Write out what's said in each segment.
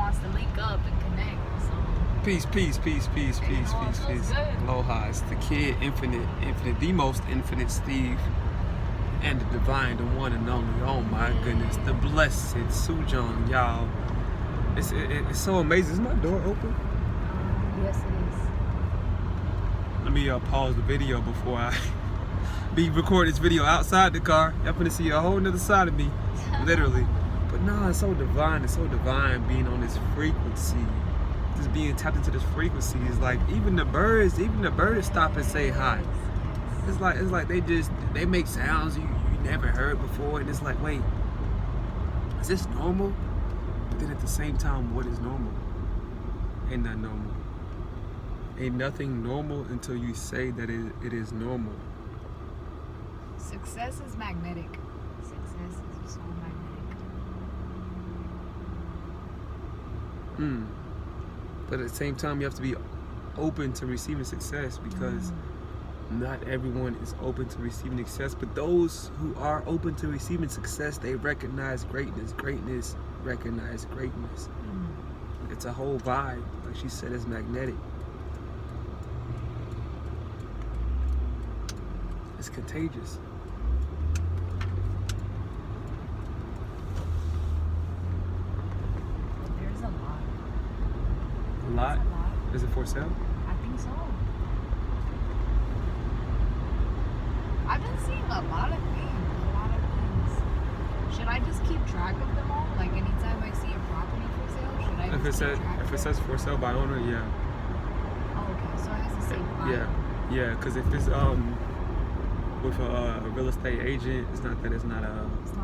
wants to link up and connect. So Peace. Aloha. It's the kid, infinite, the most infinite Steve, and the divine, the one and only. Oh my goodness, the blessed Sujong, y'all. It's so amazing. Is my door open? yes, it is. Let me pause the video before I record this video outside the car. Y'all finna see a whole nother side of me, literally. But no, it's so divine. It's so divine being on this frequency. Just being tapped into this frequency is like even the birds stop and say hi. It's like they make sounds you never heard before, and it's like, wait, is this normal? But then at the same time, what is normal? Ain't not normal. Ain't nothing normal until you say that it is normal. Success is magnetic. Success is so magnetic. But at the same time, you have to be open to receiving success, because not everyone is open to receiving success. But those who are open to receiving success, they recognize greatness. Greatness recognize greatness. It's a whole vibe. Like she said, it's magnetic. It's contagious. There's a lot. A lot? Is it for sale? I think so. I've been seeing a lot of things. Should I just keep track of them all? Like anytime I see a property for sale, should I If it says for sale by owner, yeah. Oh, okay. So it has to say by Yeah, because if it's with a real estate agent, it's not It's not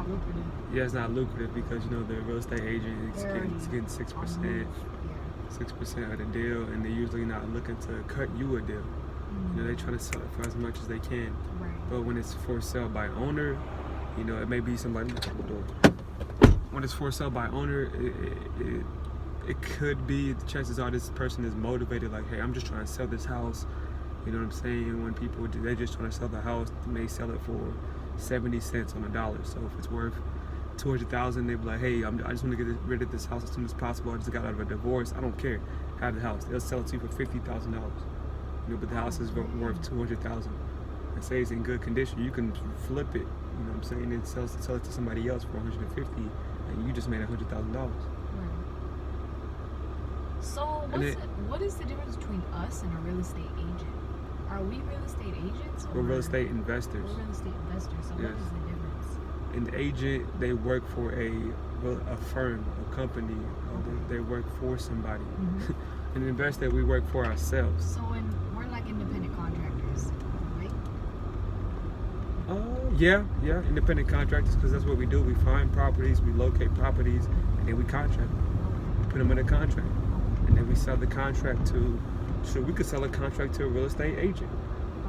lucrative. Yeah, it's not lucrative, because the real estate agent is getting 6%. 6% of the deal, and they're usually not looking to cut you a deal. They try to sell it for as much as they can. Right. But when it's for sale by owner, it may be somebody at the door. When it's for sale by owner, it could be, the chances are this person is motivated, like, hey, I'm just trying to sell this house. You know what I'm saying? When people they're just trying to sell the house, they may sell it for 70 cents on the dollar. So if it's worth $200,000, they be like, hey, I just want to get rid of this house as soon as possible. I just got out of a divorce. I don't care. Have the house. They'll sell it to you for $50,000. But the house is worth $200,000. And say it's in good condition, you can flip it. You know what I'm saying? And sell it to somebody else for $150,000, and you just made $100,000. Right. So what is the difference between us and a real estate agent? Are we real estate agents? We're real estate investors. We're real estate investors. So yes. What is the difference? An agent, they work for a firm, a company. They work for somebody. An investor, we work for ourselves. So we're like independent contractors, right? Yeah, independent contractors, because that's what we do. We find properties, we locate properties, and then we contract. We put them in a contract, and then we sell the contract to. Sure, we could sell a contract to a real estate agent.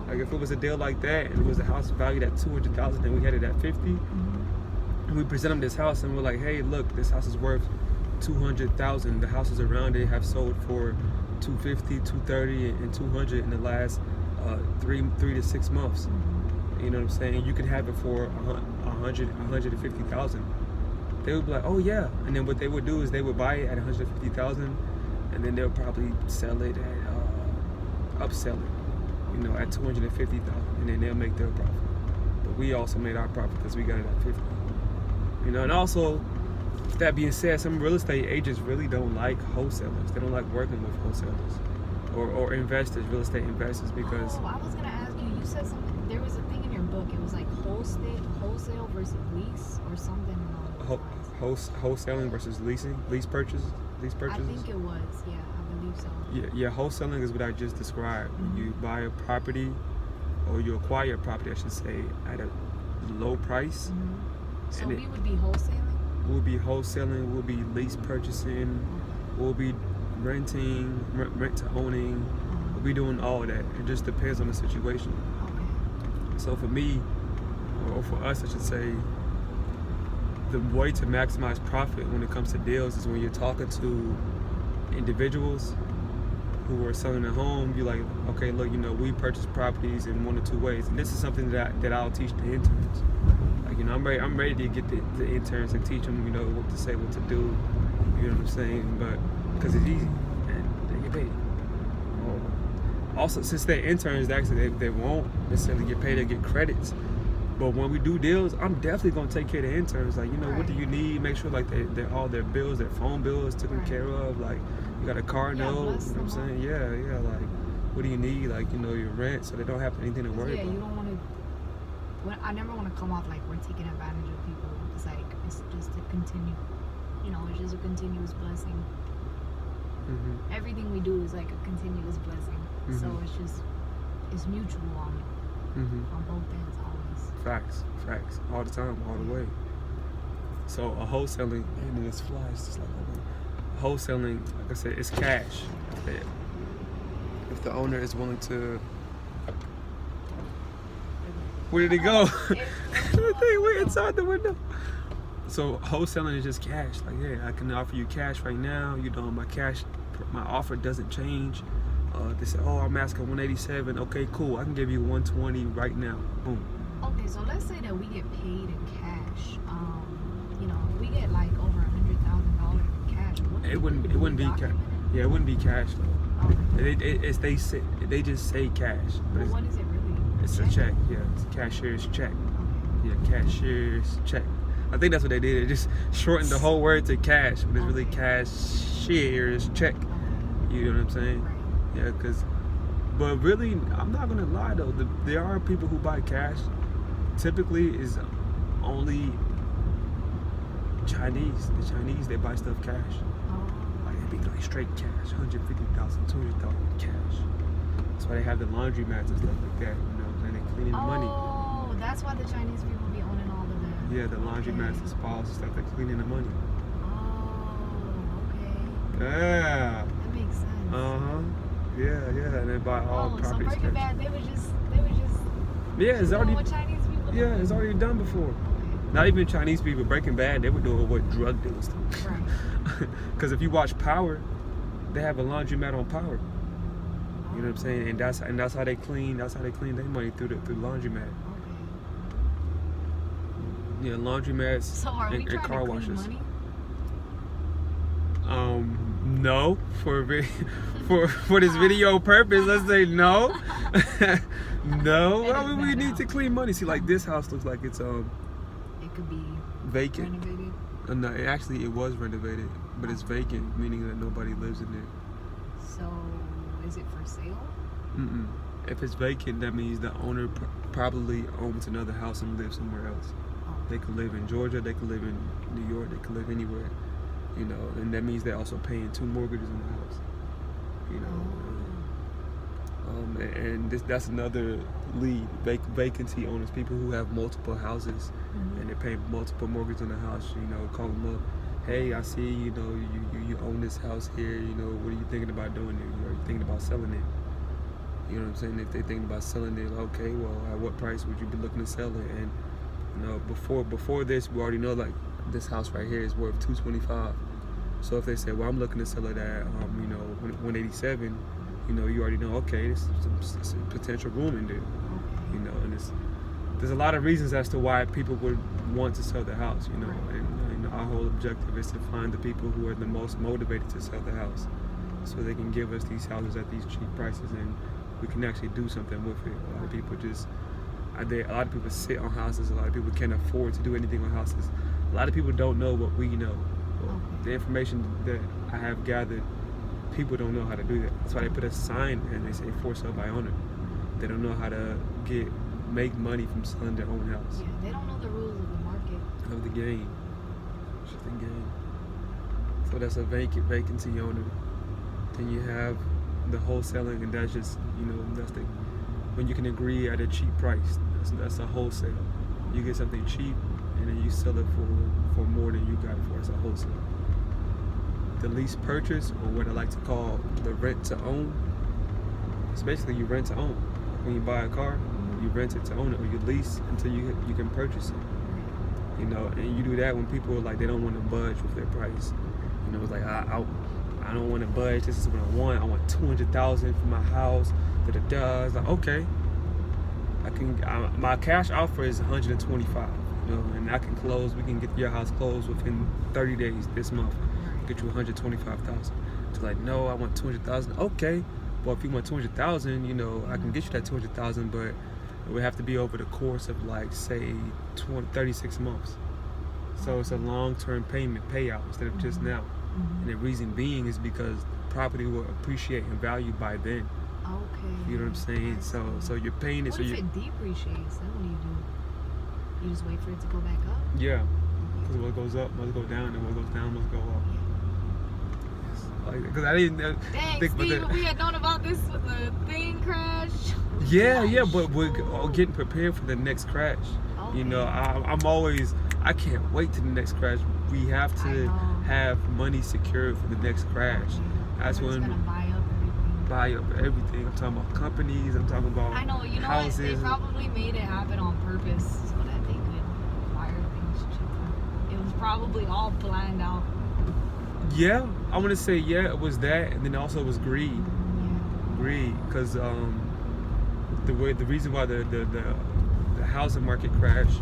Like if it was a deal like that, and it was a house valued at $200,000, and we had it at $50,000, and we present them this house, and we're like, hey, look, this house is worth $200,000. The houses around it have sold for $250,000, $230,000, and $200,000 in the last 3 to 6 months. You know what I'm saying? You can have it for $150,000. They would be like, oh yeah. And then what they would do is they would buy it at $150,000, and then they'll probably sell it at upsell it, at $250,000, and then they'll make their profit. But we also made our profit because we got it at $50,000. And also, with that being said, some real estate agents really don't like wholesalers. They don't like working with wholesalers or investors, real estate investors, because. Oh, I was gonna ask you. You said something. There was a thing in your book. It was like wholesale versus lease or something. Wholesaling versus lease purchases. I think it was. Yeah, I believe so. Yeah. Wholesaling is what I just described. You buy a property, or you acquire a property, I should say, at a low price. So we would be wholesaling? We'll be wholesaling, we'll be lease purchasing, we'll be renting, rent to owning. We'll be doing all that. It just depends on the situation. Okay. So for me, or for us, I should say, the way to maximize profit when it comes to deals is when you're talking to individuals who are selling a home. You're like, okay, look, we purchase properties in 1 or 2 ways, and this is something that I'll teach the interns. Like, I'm ready to get the interns and teach them, what to say, what to do. You know what I'm saying? But because it's easy and they get paid. Also, since they're interns, actually they won't necessarily get paid. They get credits. But when we do deals, I'm definitely gonna take care of the interns. Like, you know, what do you need? Make sure like they all their bills, their phone bills taken care of. Like, you got a car note. You know what I'm saying? Yeah. Like, what do you need? Like, you know, your rent, so they don't have anything to worry about. Yeah, you don't want to. I never want to come off like we're taking advantage of people. It's like it's just a continue. You know, it's just a continuous blessing. Mm-hmm. Everything we do is like a continuous blessing. Mm-hmm. So it's mutual on both ends always. Facts, all the time, all the way. So a wholesaling, and then this flies just like that. Wholesaling, like I said, it's cash. If the owner is willing to, where did it go? We're inside the window. So wholesaling is just cash. Like, yeah, I can offer you cash right now. You know, my offer doesn't change. They say, oh, I'm asking 187. Okay, cool. I can give you 120 right now. Boom. Okay, so let's say that we get paid in cash. You know, we get like over $100,000 in cash. It wouldn't be cash. Yeah, it wouldn't be cash though. Okay. They just say cash. But what is it really? It's a check. Yeah, it's a cashier's check. Okay. Yeah, cashier's check. I think that's what they did. They just shortened the whole word to cash, but it's really cashier's check. You know what I'm saying? Right. Yeah, but really, I'm not gonna lie though. There are people who buy cash. Typically, is only Chinese. The Chinese, they buy stuff cash. Like, it'd be like straight cash, 150,000, 200,000 cash. That's why they have the laundromats and stuff like that. You know, and they cleaning the money. Oh, that's why the Chinese people be owning all of that. Yeah, the laundromats and spas and stuff. They're cleaning the money. Oh, okay. Yeah. That makes sense. Yeah, and they buy all properties. So Breaking Bad, they was just. Yeah, it's already. What Chinese people. Yeah, it's already done before. Okay. Not even Chinese people. Breaking Bad, they were doing what drug dealers do. Right. Because if you watch Power, they have a laundromat on Power. You know what I'm saying? And that's how they clean. That's how they clean their money through the laundromat. Okay. Yeah, laundromats So are we and trying car to clean washes. money? No, for this video purpose, let's say no. No, I mean, we need to clean money. See, like this house looks like it's It could be vacant. renovated. No, it was renovated, but it's vacant, meaning that nobody lives in there. So is it for sale? If it's vacant, that means the owner probably owns another house and lives somewhere else. Oh. They could live in Georgia, they could live in New York, they could live anywhere. You know, and that means they're also paying 2 mortgages on the house. You know, and that's another lead. Vacantee owners, people who have multiple houses and they pay multiple mortgages on the house. You know, call them up. Hey, I see. You know, you own this house here. You know, what are you thinking about doing it? Are you thinking about selling it? You know what I'm saying? If they're thinking about selling it, okay, well, at what price would you be looking to sell it? And you know, before this, we already know like this house right here is worth $225. So if they say, well, I'm looking to sell it at, you know, 187, you know, you already know, okay, this is some potential room in there. You know, and there's a lot of reasons as to why people would want to sell the house. You know, and you know, our whole objective is to find the people who are the most motivated to sell the house, so they can give us these houses at these cheap prices, and we can actually do something with it. A lot of people sit on houses. A lot of people can't afford to do anything on houses. A lot of people don't know what we know. Well, the information that I have gathered, people don't know how to do that. That's why they put a sign and they say for sale by owner. They don't know how to make money from selling their own house. Yeah, they don't know the rules of the market. Of the game. It's just a game. So that's a vacancy owner. Then you have the wholesaling, and that's just, you know, that's when you can agree at a cheap price. That's a wholesale. You get something cheap and then you sell it for more than you got it for as a wholesale. The lease purchase, or what I like to call the rent to own, it's basically you rent to own. When you buy a car, you rent it to own it, or you lease until you can purchase it. You know, and you do that when people are like, they don't want to budge with their price. You know, it's like I don't want to budge. This is what I want. I want $200,000 for my house. It's like, okay, my cash offer is $125. You know, and I can close. We can get your house closed within 30 days this month. I'll get you 125,000. It's like, no, I want 200,000. Okay, well, if you want 200,000, you know, I can get you that 200,000, but it would have to be over the course of like, say, 36 months. So it's a long-term payout instead of just now. And the reason being is because property will appreciate in value by then. Okay. You know what I'm saying? So you're paying it. What So if you. it depreciates? Then what do you do? You just wait for it to go back up? Yeah. Because what goes up must go down, and what goes down must go up. Like, because I didn't Dang, think Steve, we had known about this with the thing crash. Yeah, but we're all getting prepared for the next crash. Okay. You know, I can't wait to the next crash. We have to have money secured for the next crash. That's when gonna buy up everything. I'm talking about companies. I'm talking about I know, you know houses. what? They probably made it happen on purpose so that they could acquire things cheaper. It was probably all planned out. Yeah, I want to say it was that, and then also it was greed. Yeah. Greed, because the reason why the housing market crashed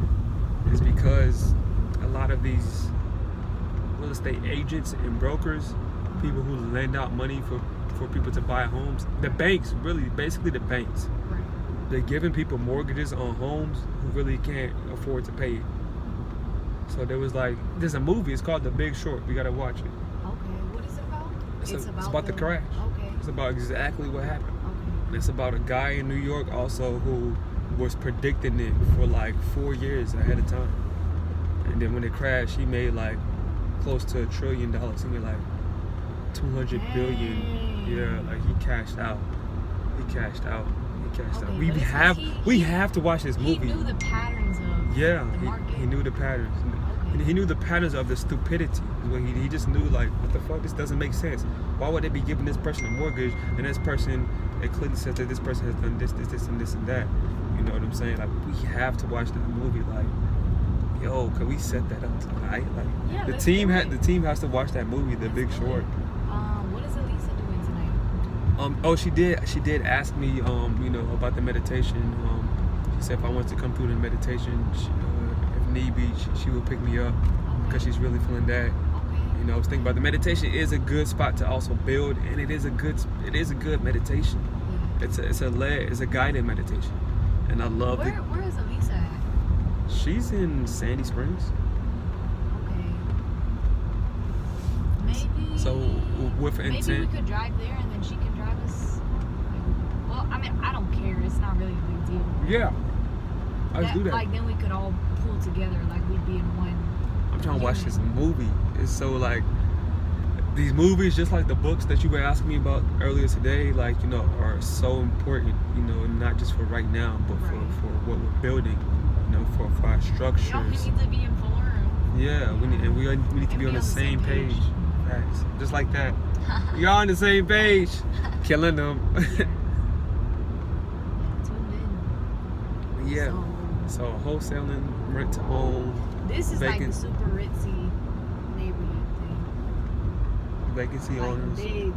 is because a lot of these real estate agents and brokers, people who lend out money for people to buy homes, the banks, really, basically the banks, Right. they're giving people mortgages on homes who really can't afford to pay it. So there's a movie, it's called The Big Short. We gotta watch it. Okay, what is it about? It's about the crash. Okay. It's about exactly what happened. Okay. And it's about a guy in New York also who was predicting it for like 4 years ahead of time. And then when it crashed, he made like close to $1 trillion. He made like 200 billion. Yeah, like he cashed out. Okay, We have to watch this movie. He knew the patterns of Yeah, the market. he knew the patterns. Okay. He knew the patterns of the stupidity. He just knew, like, what the fuck, this doesn't make sense. Why would they be giving this person a mortgage and this person, and Clinton said that this person has done this, and this and that. You know what I'm saying? Like, we have to watch that movie. Like, yo, can we set that up tonight? Like, Yeah, the let's team do has it. the team has to watch that movie, The Big Short. What is Elisa doing tonight? She did ask me, you know, about the meditation. She said if I wanted to come through the meditation, if need be, she would pick me up because she's really feeling that. Okay. You know, I was thinking about the meditation is a good spot to also build, and it is a good meditation. Yeah. It's a guided meditation, and I love it. Where is Elisa at? She's in Sandy Springs. Okay. Maybe. So with Maybe intent. we could drive there and then she can drive us. Well, I mean, I don't care. It's not really a big deal. Yeah, I'll do that. Like then we could all pull together. Like we'd be in one. I'm trying to watch this movie. It's so like these movies, just like the books that you were asking me about earlier today, like, you know, are so important. You know, not just for right now, but for what we're building. You know, for our structures. You know, we need to be informed. Yeah, we need to be on the same page. Facts. Just like that. You're on the same page. Killing them. Yeah. So wholesaling, rent to own. This is like the super ritzy neighborhood thing. Vacancy like owners. Big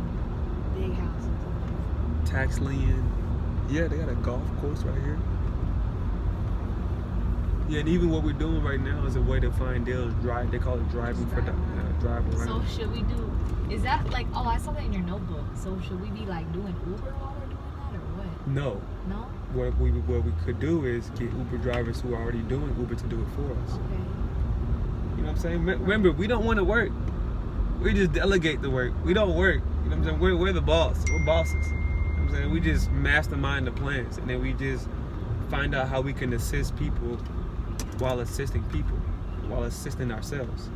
houses. Tax lien. Yeah, they got a golf course right here. Yeah, and even what we're doing right now is a way to find deals. They call it driving for drive around. So should we do? Is that like? Oh, I saw that in your notebook. So should we be like doing Uber while we're doing that, or what? No. No. What we could do is get Uber drivers who are already doing Uber to do it for us. Okay. You know what I'm saying? Remember, we don't want to work. We just delegate the work. We don't work. You know what I'm saying? We're the boss. We're bosses. You know what I'm saying? We just mastermind the plans, and then we just find out how we can assist people while assisting ourselves.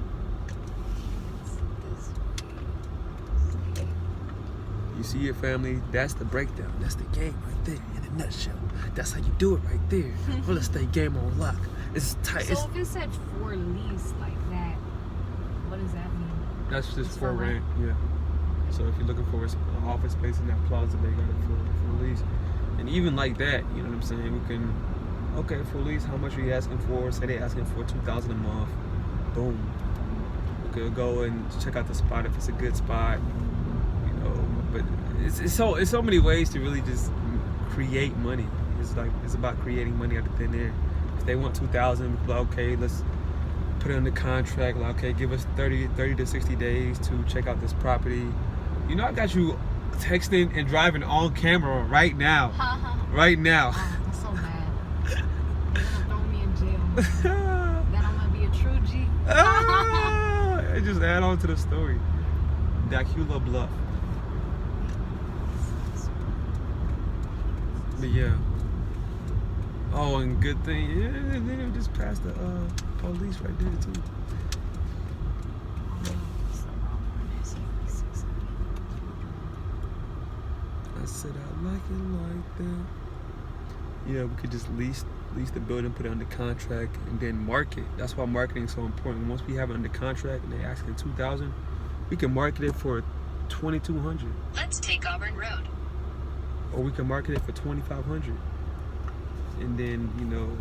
You see your family, that's the breakdown. That's the game right there in a nutshell. That's how you do it right there. Real estate game on lock. It's tight. So if it said for lease like that, what does that mean? That's just for rent, yeah. So if you're looking for an office space in that plaza, they got it for lease. And even like that, you know what I'm saying? We can, okay, for lease, how much are you asking for? Say they're asking for $2,000 a month. Boom. We could go and check out the spot if it's a good spot. You know, but it's so many ways to really just create money. It's about creating money out of thin air. If they want $2,000, okay, let's put it under contract. Like, okay, give us 30 to 60 days to check out this property. You know, I got you texting and driving on camera right now. Right now. Oh, that's so bad. They're gonna throw me in jail. Then I'm gonna be a true G. It just add on to the story. Dacula Bluff. But yeah. Oh, and good thing, yeah, then it just passed the police right there too. I said I like it like that. Yeah, we could just lease the building, put it under contract, and then market. That's why marketing is so important. Once we have it under contract and they ask for $2,000, we can market it for $2,200. Let's take Auburn Road. Or we can market it for $2,500. And then, you know,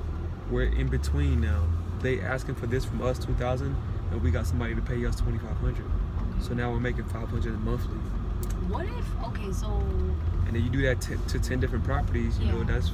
we're in between now. They asking for this from us, $2,000, and we got somebody to pay us $2,500. So now we're making $500 monthly. What if, okay, so. And then you do that to 10 different properties, you know, that's